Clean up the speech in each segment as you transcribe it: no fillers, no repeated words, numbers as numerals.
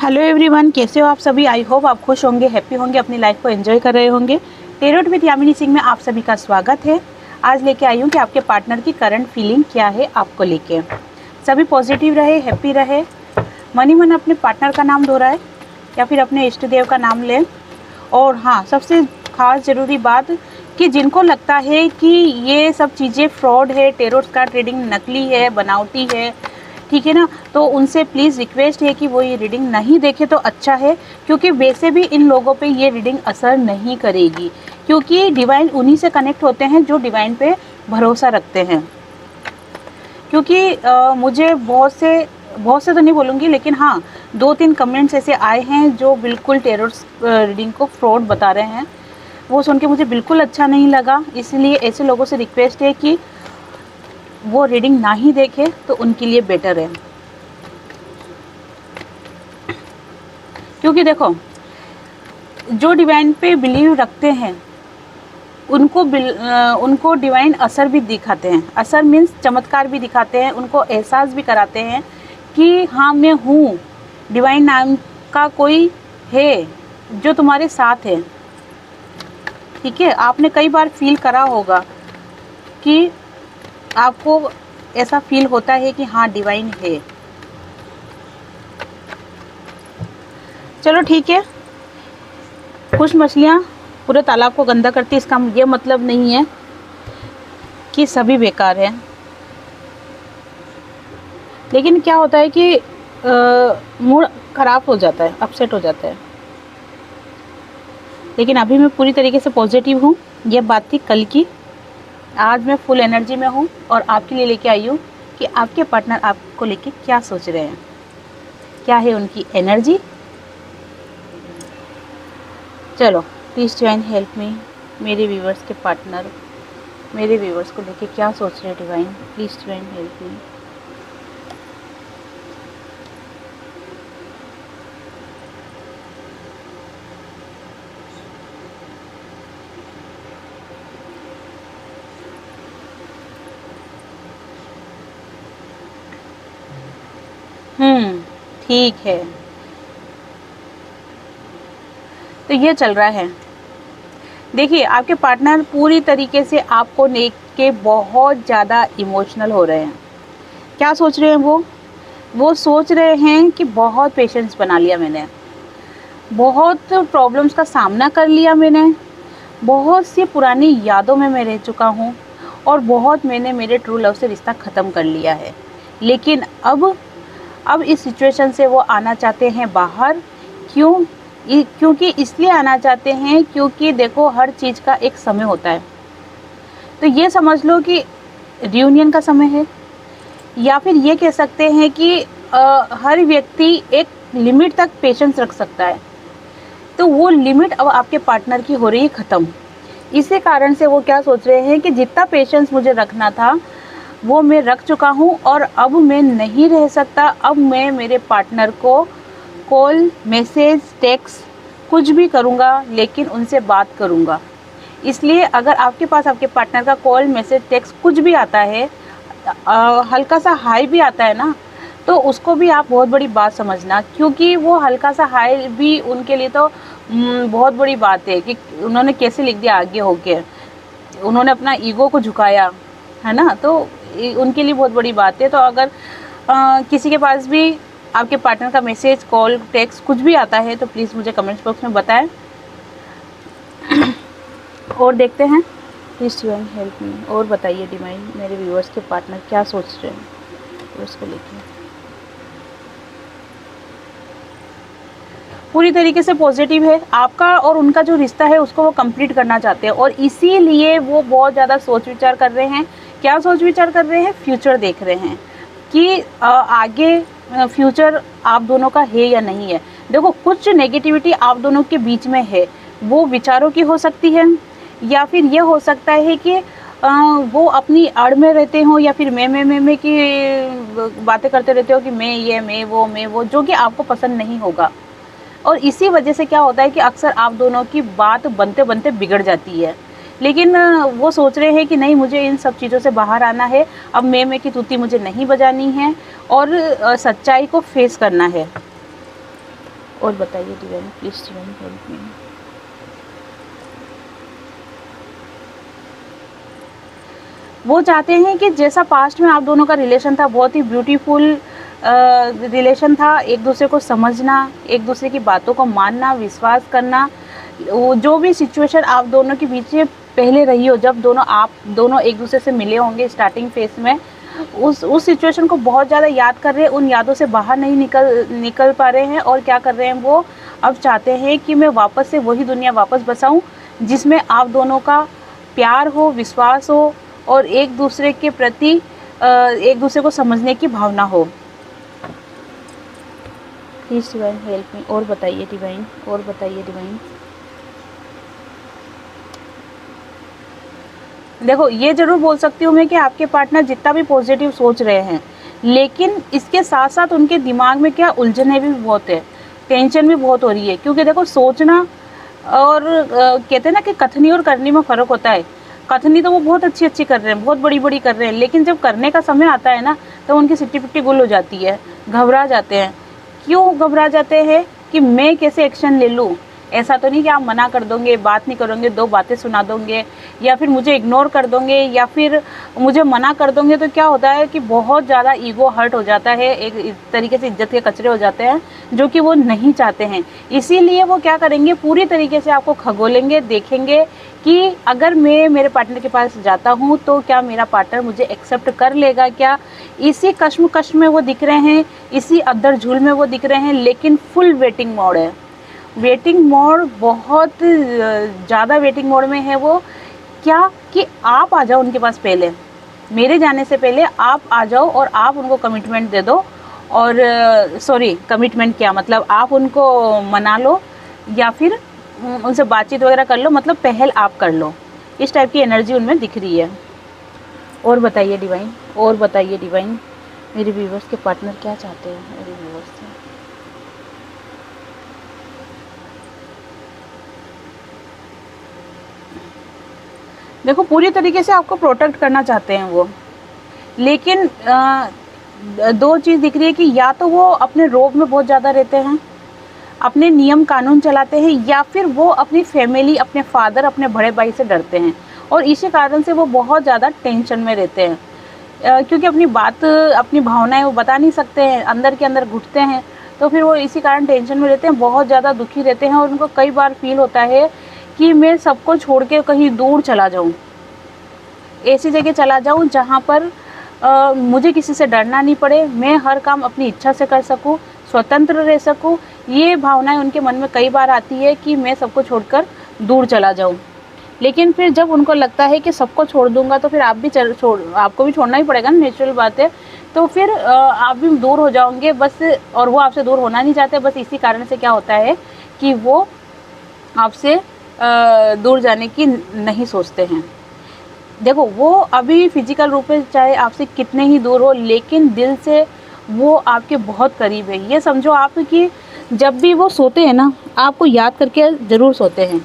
Hello everyone, कैसे हो आप सभी। आई होप आप खुश होंगे, हैप्पी होंगे, अपनी लाइफ को एंजॉय कर रहे होंगे। टेरोट विद यामिनी सिंह में आप सभी का स्वागत है। आज लेके आई हूँ कि आपके पार्टनर की करंट फीलिंग क्या है आपको लेके। सभी पॉजिटिव रहे, हैप्पी रहे, मन ही मन अपने पार्टनर का नाम दोहराए या फिर अपने इष्ट देव का नाम लें। और हाँ, सबसे खास ज़रूरी बात कि जिनको लगता है कि ये सब चीज़ें फ्रॉड है, टेरोट कार्ड रीडिंग नकली है, बनावटी है, ठीक है ना, तो उनसे प्लीज़ रिक्वेस्ट है कि वो ये रीडिंग नहीं देखे तो अच्छा है, क्योंकि वैसे भी इन लोगों पे ये रीडिंग असर नहीं करेगी, क्योंकि डिवाइन उन्हीं से कनेक्ट होते हैं जो डिवाइन पे भरोसा रखते हैं। क्योंकि मुझे बहुत से तो नहीं बोलूँगी, लेकिन हाँ 2-3 कमेंट्स ऐसे आए हैं जो बिल्कुल टेरोट रीडिंग को फ्रॉड बता रहे हैं। वो सुन के मुझे बिल्कुल अच्छा नहीं लगा, इसलिए ऐसे लोगों से रिक्वेस्ट है कि वो रीडिंग ना ही देखे तो उनके लिए बेटर है। क्योंकि देखो, जो डिवाइन पे बिलीव रखते हैं उनको डिवाइन असर भी दिखाते हैं। असर मीन्स चमत्कार भी दिखाते हैं, उनको एहसास भी कराते हैं कि हाँ मैं हूँ, डिवाइन नाम का कोई है जो तुम्हारे साथ है। ठीक है, आपने कई बार फील करा होगा कि आपको ऐसा फील होता है कि हाँ डिवाइन है। चलो ठीक है, कुछ मछलियाँ पूरे तालाब को गंदा करती, इसका ये मतलब नहीं है कि सभी बेकार हैं। लेकिन क्या होता है कि मूड ख़राब हो जाता है, अपसेट हो जाता है। लेकिन अभी मैं पूरी तरीके से पॉजिटिव हूँ। ये बात थी कल की, आज मैं फुल एनर्जी में हूँ और आपके लिए लेके आई हूँ कि आपके पार्टनर आपको लेके क्या सोच रहे हैं, क्या है उनकी एनर्जी। चलो प्लीज़ ज्वाइन हेल्प मी। मेरे व्यूवर्स के पार्टनर मेरे व्यूवर्स को लेके क्या सोच रहे हैं divine, please join help me. ठीक है, तो ये चल रहा है। देखिए, आपके पार्टनर पूरी तरीके से आपको लेके बहुत ज़्यादा इमोशनल हो रहे हैं। क्या सोच रहे हैं वो सोच रहे हैं कि बहुत पेशेंस बना लिया मैंने, बहुत प्रॉब्लम्स का सामना कर लिया मैंने, बहुत सी पुरानी यादों में मैं रह चुका हूँ और बहुत मैंने मेरे ट्रू लव से रिश्ता ख़त्म कर लिया है। लेकिन अब इस सिचुएशन से वो आना चाहते हैं बाहर। क्योंकि इसलिए आना चाहते हैं क्योंकि देखो, हर चीज़ का एक समय होता है। तो ये समझ लो कि रियूनियन का समय है, या फिर ये कह सकते हैं कि हर व्यक्ति एक लिमिट तक पेशेंस रख सकता है। तो वो लिमिट अब आपके पार्टनर की हो रही है ख़त्म। इसी कारण से वो क्या सोच रहे हैं कि जितना पेशेंस मुझे रखना था वो मैं रख चुका हूँ और अब मैं नहीं रह सकता। अब मैं मेरे पार्टनर को कॉल, मैसेज, टेक्स्ट कुछ भी करूँगा, लेकिन उनसे बात करूँगा। इसलिए अगर आपके पास आपके पार्टनर का कॉल, मैसेज, टेक्स्ट कुछ भी आता है, हल्का सा हाई भी आता है ना, तो उसको भी आप बहुत बड़ी बात समझना। क्योंकि वो हल्का सा हाई भी उनके लिए तो बहुत बड़ी बात है कि उन्होंने कैसे लिख दिया आगे होके, उन्होंने अपना ईगो को झुकाया है ना, तो उनके लिए बहुत बड़ी बात है। तो अगर किसी के पास भी आपके पार्टनर का मैसेज, कॉल, टेक्स्ट कुछ भी आता है तो प्लीज़ मुझे कमेंट्स बॉक्स में बताएं। और देखते हैं, प्लीज़ डिवाइन हेल्प मी। और बताइए डिवाइन, मेरे व्यूअर्स के पार्टनर क्या सोच रहे हैं उसको लेके। पूरी तरीके से पॉजिटिव है। आपका और उनका जो रिश्ता है उसको वो कंप्लीट करना चाहते हैं और इसीलिए वो बहुत ज़्यादा सोच विचार कर रहे हैं। क्या सोच विचार कर रहे हैं? फ्यूचर देख रहे हैं कि आगे फ्यूचर आप दोनों का है या नहीं है। देखो, कुछ नेगेटिविटी आप दोनों के बीच में है, वो विचारों की हो सकती है, या फिर ये हो सकता है कि वो अपनी आड़ में रहते हो, या फिर मैं की बातें करते रहते हो कि मैं वो, जो कि आपको पसंद नहीं होगा। और इसी वजह से क्या होता है कि अक्सर आप दोनों की बात बनते बनते बिगड़ जाती है। लेकिन वो सोच रहे हैं कि नहीं, मुझे इन सब चीज़ों से बाहर आना है, अब मैं की तूती मुझे नहीं बजानी है और सच्चाई को फेस करना है। और बताइए divine, please divine help me. वो चाहते हैं कि जैसा पास्ट में आप दोनों का रिलेशन था, बहुत ही ब्यूटीफुल रिलेशन था, एक दूसरे को समझना, एक दूसरे की बातों को मानना, विश्वास करना, वो जो भी सिचुएशन आप दोनों के बीच में पहले रही हो, जब आप दोनों एक दूसरे से मिले होंगे स्टार्टिंग फेज में, उस सिचुएशन को बहुत ज़्यादा याद कर रहे हैं, उन यादों से बाहर नहीं निकल पा रहे हैं। और क्या कर रहे हैं वो, अब चाहते हैं कि मैं वापस से वही दुनिया वापस बसाऊं जिसमें आप दोनों का प्यार हो, विश्वास हो और एक दूसरे के प्रति एक दूसरे को समझने की भावना हो। Please divine help me. और बताइए डिवाइन, और बताइए डिवाइन। देखो, ये ज़रूर बोल सकती हूँ मैं कि आपके पार्टनर जितना भी पॉजिटिव सोच रहे हैं, लेकिन इसके साथ साथ उनके दिमाग में क्या उलझने भी बहुत है, टेंशन भी बहुत हो रही है। क्योंकि देखो, सोचना और कहते हैं ना कि कथनी और करनी में फ़र्क होता है। कथनी तो वो बहुत अच्छी कर रहे हैं, बहुत बड़ी कर रहे हैं, लेकिन जब करने का समय आता है ना, तो उनकी सिट्टी पिट्टी गुल हो जाती है, घबरा जाते हैं। क्यों घबरा जाते हैं कि मैं कैसे एक्शन ले लूँ। ऐसा तो नहीं कि आप मना कर दोगे, बात नहीं करोगे, 2 बातें सुना दोगे, या फिर मुझे इग्नोर कर दोगे, या फिर मुझे मना कर दोगे, तो क्या होता है कि बहुत ज़्यादा ईगो हर्ट हो जाता है, एक तरीके से इज्जत के कचरे हो जाते हैं, जो कि वो नहीं चाहते हैं। इसीलिए वो क्या करेंगे, पूरी तरीके से आपको खगोलेंगे, देखेंगे कि अगर मैं मेरे पार्टनर के पास जाता हूँ तो क्या मेरा पार्टनर मुझे एक्सेप्ट कर लेगा क्या। इसी कश्मकश में वो दिख रहे हैं, इसी अद्दर झूल में वो दिख रहे हैं, लेकिन फुल वेटिंग मोड है। वेटिंग मोड, बहुत ज़्यादा वेटिंग मोड में है वो। क्या कि आप आ जाओ उनके पास पहले, मेरे जाने से पहले आप आ जाओ और आप उनको कमिटमेंट दे दो। और सॉरी, कमिटमेंट क्या मतलब, आप उनको मना लो या फिर उनसे बातचीत वगैरह कर लो, मतलब पहल आप कर लो। इस टाइप की एनर्जी उनमें दिख रही है। और बताइए डिवाइन, और बताइए डिवाइन, मेरे व्यूवर्स के पार्टनर क्या चाहते हैं मेरे व्यूवर्स से। देखो, पूरी तरीके से आपको प्रोटेक्ट करना चाहते हैं वो, लेकिन 2 चीज़ दिख रही है कि या तो वो अपने रोब में बहुत ज़्यादा रहते हैं, अपने नियम कानून चलाते हैं, या फिर वो अपनी फैमिली, अपने फादर, अपने बड़े भाई से डरते हैं, और इसी कारण से वो बहुत ज़्यादा टेंशन में रहते हैं। क्योंकि अपनी बात, अपनी भावनाएं वो बता नहीं सकते हैं, अंदर के अंदर घुटते हैं, तो फिर वो इसी कारण टेंशन में रहते हैं, बहुत ज़्यादा दुखी रहते हैं। और उनको कई बार फील होता है कि मैं सबको छोड़ के कहीं दूर चला जाऊँ, ऐसी जगह चला जाऊँ जहाँ पर मुझे किसी से डरना नहीं पड़े, मैं हर काम अपनी इच्छा से कर सकूँ, स्वतंत्र रह सकूँ। ये भावनाएं उनके मन में कई बार आती है कि मैं सबको छोड़कर दूर चला जाऊँ। लेकिन फिर जब उनको लगता है कि सबको छोड़ दूंगा तो फिर आप भी आपको भी छोड़ना ही पड़ेगा ना, नेचुरल बात है। तो फिर आप भी दूर हो जाओगे बस, और वो आपसे दूर होना नहीं चाहते। बस इसी कारण से क्या होता है कि वो आपसे दूर जाने की नहीं सोचते हैं। देखो, वो अभी फिजिकल रूप में चाहे आपसे कितने ही दूर हो, लेकिन दिल से वो आपके बहुत करीब है। ये समझो आप कि जब भी वो सोते हैं ना, आपको याद करके ज़रूर सोते हैं,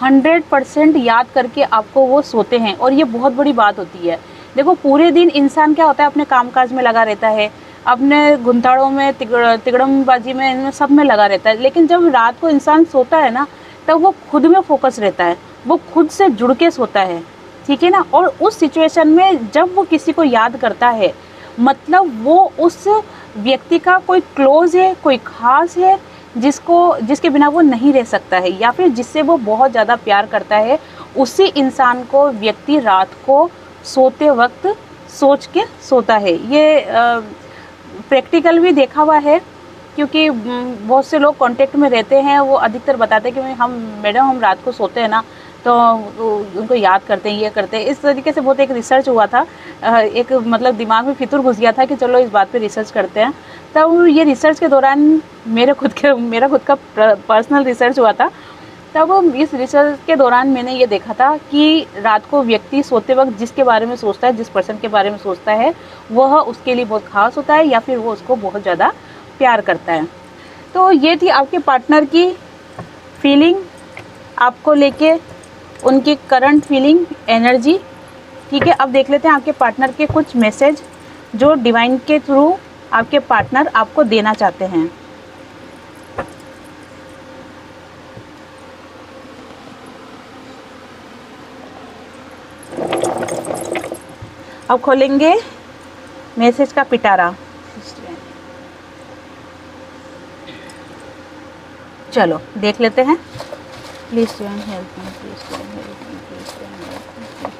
100% याद करके आपको वो सोते हैं, और ये बहुत बड़ी बात होती है। देखो, पूरे दिन इंसान क्या होता है, अपने कामकाज में लगा रहता है, अपने गुंथाड़ों में, तिगड़मबाजी में, इनमें सब में लगा रहता है। लेकिन जब रात को इंसान सोता है ना, तब वो खुद में फोकस रहता है, वो खुद से जुड़ के सोता है, ठीक है ना। और उस सिचुएशन में जब वो किसी को याद करता है, मतलब वो उस व्यक्ति का कोई क्लोज है, कोई खास है, जिसके बिना वो नहीं रह सकता है, या फिर जिससे वो बहुत ज़्यादा प्यार करता है, उसी इंसान को व्यक्ति रात को सोते वक्त सोच के सोता है। ये प्रैक्टिकल भी देखा हुआ है, क्योंकि बहुत से लोग कांटेक्ट में रहते हैं, वो अधिकतर बताते हैं कि मैडम हम रात को सोते हैं ना, तो उनको याद करते हैं, ये करते हैं। इस तरीके से बहुत एक रिसर्च हुआ था, एक मतलब दिमाग में फितूर घुस गया था कि चलो इस बात पे रिसर्च करते हैं। तब ये रिसर्च के दौरान मेरा खुद का पर्सनल रिसर्च हुआ था। तब इस रिसर्च के दौरान मैंने ये देखा था कि रात को व्यक्ति सोते वक्त जिसके बारे में सोचता है, जिस पर्सन के बारे में सोचता है, वह उसके लिए बहुत खास होता है, या फिर वो उसको बहुत ज़्यादा प्यार करता है। तो ये थी आपके पार्टनर की फीलिंग, आपको लेके उनकी करंट फीलिंग, एनर्जी, ठीक है। अब देख लेते हैं आपके पार्टनर के कुछ मैसेज जो डिवाइन के थ्रू आपके पार्टनर आपको देना चाहते हैं। अब खोलेंगे मैसेज का पिटारा। चलो देख लेते हैं। Please help me, please help me, please help me.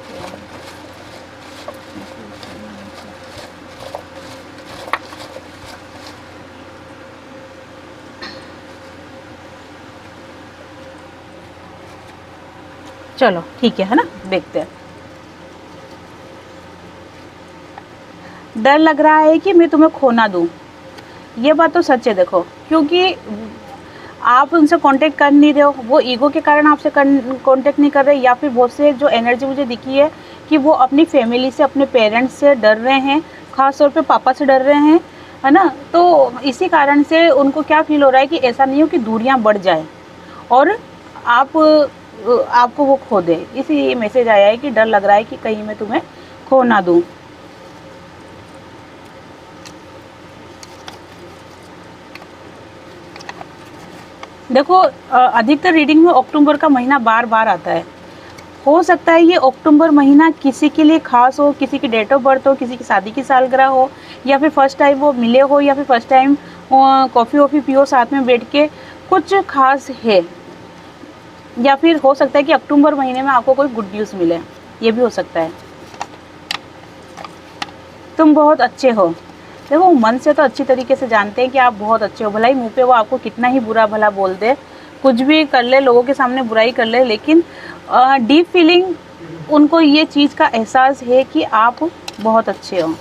चलो ठीक है ना, देखते हैं। डर लग रहा है कि मैं तुम्हें खो ना दूं। ये बात तो सच है, देखो, क्योंकि आप उनसे कांटेक्ट कर नहीं रहे हो, वो ईगो के कारण आपसे कांटेक्ट नहीं कर रहे, या फिर बहुत से जो एनर्जी मुझे दिखी है कि वो अपनी फैमिली से, अपने पेरेंट्स से डर रहे हैं, ख़ास तौर पे पापा से डर रहे हैं, है ना। तो इसी कारण से उनको क्या फील हो रहा है कि ऐसा नहीं हो कि दूरियां बढ़ जाए और आपको वो खो दे। इसी मैसेज आया है कि डर लग रहा है कि कहीं मैं तुम्हें खो ना दूँ। देखो, अधिकतर रीडिंग में अक्टूबर का महीना बार बार आता है। हो सकता है ये अक्टूबर महीना किसी के लिए खास हो, किसी की डेट ऑफ बर्थ हो, किसी की शादी की सालगिरह हो, या फिर फर्स्ट टाइम वो मिले हो, या फिर फर्स्ट टाइम कॉफ़ी वॉफ़ी पियो साथ में बैठ के, कुछ खास है। या फिर हो सकता है कि अक्टूबर महीने में आपको कोई गुड न्यूज़ मिले, ये भी हो सकता है। तुम बहुत अच्छे हो। देखो, मन से तो अच्छी तरीके से जानते हैं कि आप बहुत अच्छे हो, भला ही मुंह पे वो आपको कितना ही बुरा भला बोल दे, कुछ भी कर ले, लोगों के सामने बुराई कर ले, लेकिन डीप फीलिंग उनको ये चीज़ का एहसास है कि आप बहुत अच्छे हो।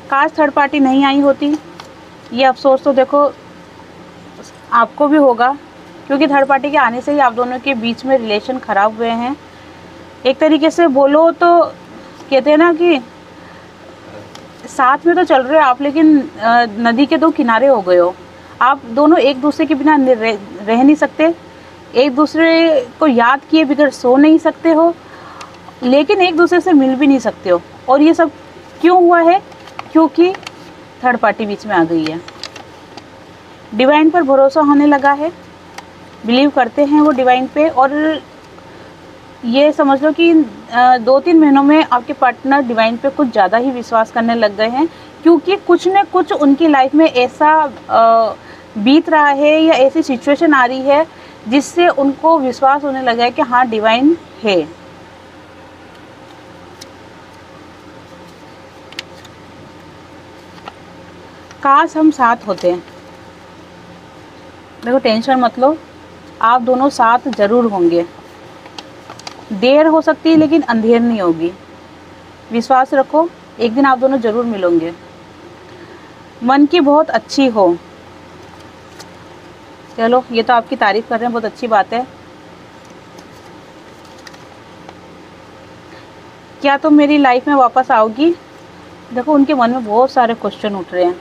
काश थर्ड पार्टी नहीं आई होती, ये अफसोस तो देखो आपको भी होगा, क्योंकि थर्ड पार्टी के आने से ही आप दोनों के बीच में रिलेशन ख़राब हुए हैं। एक तरीके से बोलो तो कहते हैं ना कि साथ में तो चल रहे हो आप, लेकिन नदी के दो किनारे हो गए हो। आप दोनों एक दूसरे के बिना रह नहीं सकते, एक दूसरे को याद किए बगैर सो नहीं सकते हो, लेकिन एक दूसरे से मिल भी नहीं सकते हो। और ये सब क्यों हुआ है? क्योंकि थर्ड पार्टी बीच में आ गई है। डिवाइन पर भरोसा होने लगा है, बिलीव करते हैं वो डिवाइन पे, और ये समझ लो कि 2-3 महीनों में आपके पार्टनर डिवाइन पे कुछ ज़्यादा ही विश्वास करने लग गए हैं, क्योंकि कुछ न कुछ उनकी लाइफ में ऐसा बीत रहा है या ऐसी सिचुएशन आ रही है जिससे उनको विश्वास होने लगा है कि हाँ, डिवाइन है। काश हम साथ होते हैं। देखो, टेंशन मत लो, आप दोनों साथ ज़रूर होंगे। देर हो सकती है लेकिन अंधेर नहीं होगी। विश्वास रखो, एक दिन आप दोनों ज़रूर मिलोगे। मन की बहुत अच्छी हो। चलो, ये तो आपकी तारीफ़ कर रहे हैं, बहुत अच्छी बात है। क्या तुम मेरी लाइफ में वापस आओगी? देखो, उनके मन में बहुत सारे क्वेश्चन उठ रहे हैं,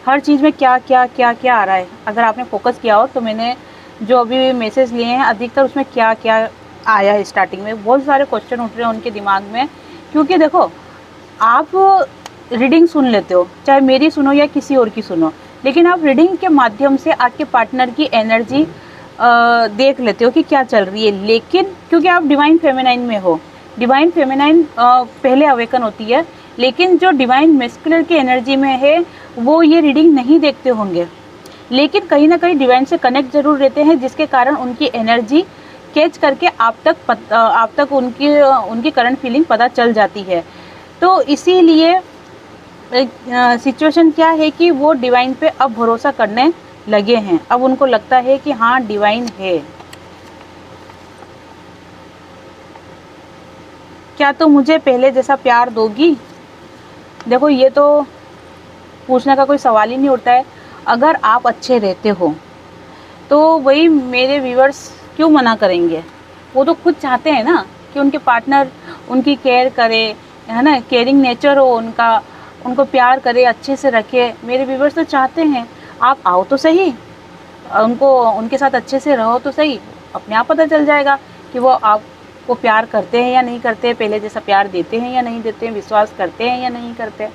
हर चीज़ में क्या क्या क्या क्या आ रहा है। अगर आपने फोकस किया हो तो मैंने जो अभी मैसेज लिए हैं अधिकतर उसमें क्या क्या आया है, स्टार्टिंग में बहुत सारे क्वेश्चन उठ रहे हैं उनके दिमाग में। क्योंकि देखो, आप रीडिंग सुन लेते हो, चाहे मेरी सुनो या किसी और की सुनो, लेकिन आप रीडिंग के माध्यम से आपके पार्टनर की एनर्जी देख लेते हो कि क्या चल रही है। लेकिन क्योंकि आप डिवाइन फेमिनाइन में हो, डिवाइन फेमिनाइन पहले अवेकन होती है, लेकिन जो डिवाइन मैस्कुलिन की एनर्जी में है वो ये रीडिंग नहीं देखते होंगे, लेकिन कहीं ना कहीं डिवाइन से कनेक्ट जरूर रहते हैं, जिसके कारण उनकी एनर्जी कैच करके आप तक उनकी करंट फीलिंग पता चल जाती है। तो इसीलिए सिचुएशन क्या है कि वो डिवाइन पे अब भरोसा करने लगे हैं। अब उनको लगता है कि हाँ, डिवाइन है। क्या तुम मुझे पहले जैसा प्यार दोगी? देखो, ये तो पूछने का कोई सवाल ही नहीं उठता है। अगर आप अच्छे रहते हो तो वही मेरे व्यूअर्स क्यों मना करेंगे? वो तो खुद चाहते हैं ना कि उनके पार्टनर उनकी केयर करे, है ना, केयरिंग नेचर हो उनका, उनको प्यार करे, अच्छे से रखे। मेरे व्यूअर्स तो चाहते हैं आप आओ तो सही, उनके साथ अच्छे से रहो तो सही। अपने आप पता चल जाएगा कि वो आपको प्यार करते हैं या नहीं करते, पहले जैसा प्यार देते हैं या नहीं देते हैं, विश्वास करते हैं या नहीं करते।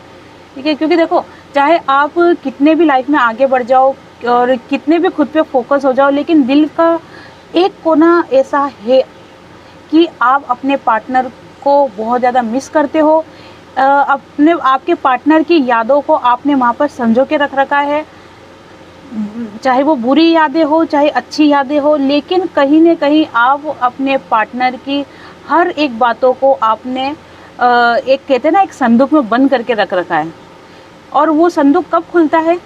ठीक है, क्योंकि देखो, चाहे आप कितने भी लाइफ में आगे बढ़ जाओ और कितने भी खुद पे फोकस हो जाओ, लेकिन दिल का एक कोना ऐसा है कि आप अपने पार्टनर को बहुत ज़्यादा मिस करते हो, अपने आपके पार्टनर की यादों को आपने वहाँ पर संजो के रख रखा है, चाहे वो बुरी यादें हो चाहे अच्छी यादें हो, लेकिन कहीं न कहीं आप अपने पार्टनर की हर एक बातों को आपने एक कहते हैं ना, एक संदूक में बंद करके रख रखा है। और वो संदूक कब खुलता है?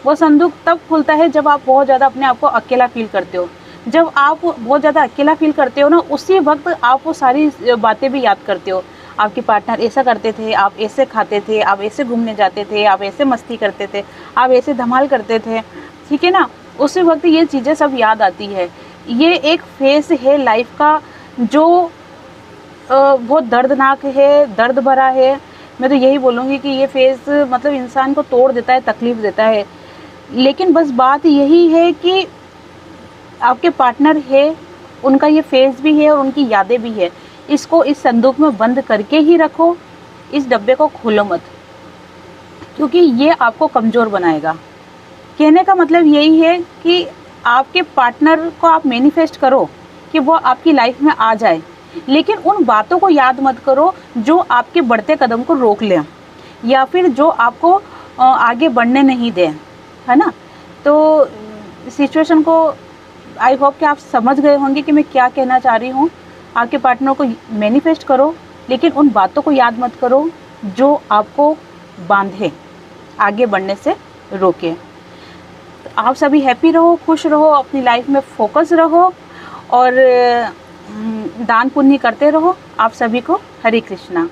वो संदूक तब खुलता है जब आप बहुत ज़्यादा अपने आप को अकेला फ़ील करते हो। जब आप बहुत ज़्यादा अकेला फ़ील करते हो ना, उसी वक़्त आप वो सारी बातें भी याद करते हो। आपके पार्टनर ऐसा करते थे, आप ऐसे खाते थे, आप ऐसे घूमने जाते थे, आप ऐसे मस्ती करते थे, आप ऐसे धमाल करते थे, ठीक है ना? उसी वक़्त ये चीज़ें सब याद आती है। ये एक फ़ेज़ है लाइफ़ का जो बहुत दर्दनाक है, दर्द भरा है। मैं तो यही बोलूँगी कि ये फ़ेज़ मतलब इंसान को तोड़ देता है, तकलीफ़ देता है। लेकिन बस बात यही है कि आपके पार्टनर है, उनका ये फ़ेज़ भी है और उनकी यादें भी है। इसको इस संदूक में बंद करके ही रखो, इस डब्बे को खोलो मत, क्योंकि ये आपको कमज़ोर बनाएगा। कहने का मतलब यही है कि आपके पार्टनर को आप मैनिफेस्ट करो कि वो आपकी लाइफ़ में आ जाए, लेकिन उन बातों को याद मत करो जो आपके बढ़ते कदम को रोक लें या फिर जो आपको आगे बढ़ने नहीं दें, है ना? तो सिचुएशन को आई होप कि आप समझ गए होंगे कि मैं क्या कहना चाह रही हूँ। आपके पार्टनर को मैनिफेस्ट करो, लेकिन उन बातों को याद मत करो जो आपको बांधे, आगे बढ़ने से रोके। आप सभी हैप्पी रहो, खुश रहो, अपनी लाइफ में फोकस रहो और दान पुण्य करते रहो। आप सभी को हरे कृष्णा।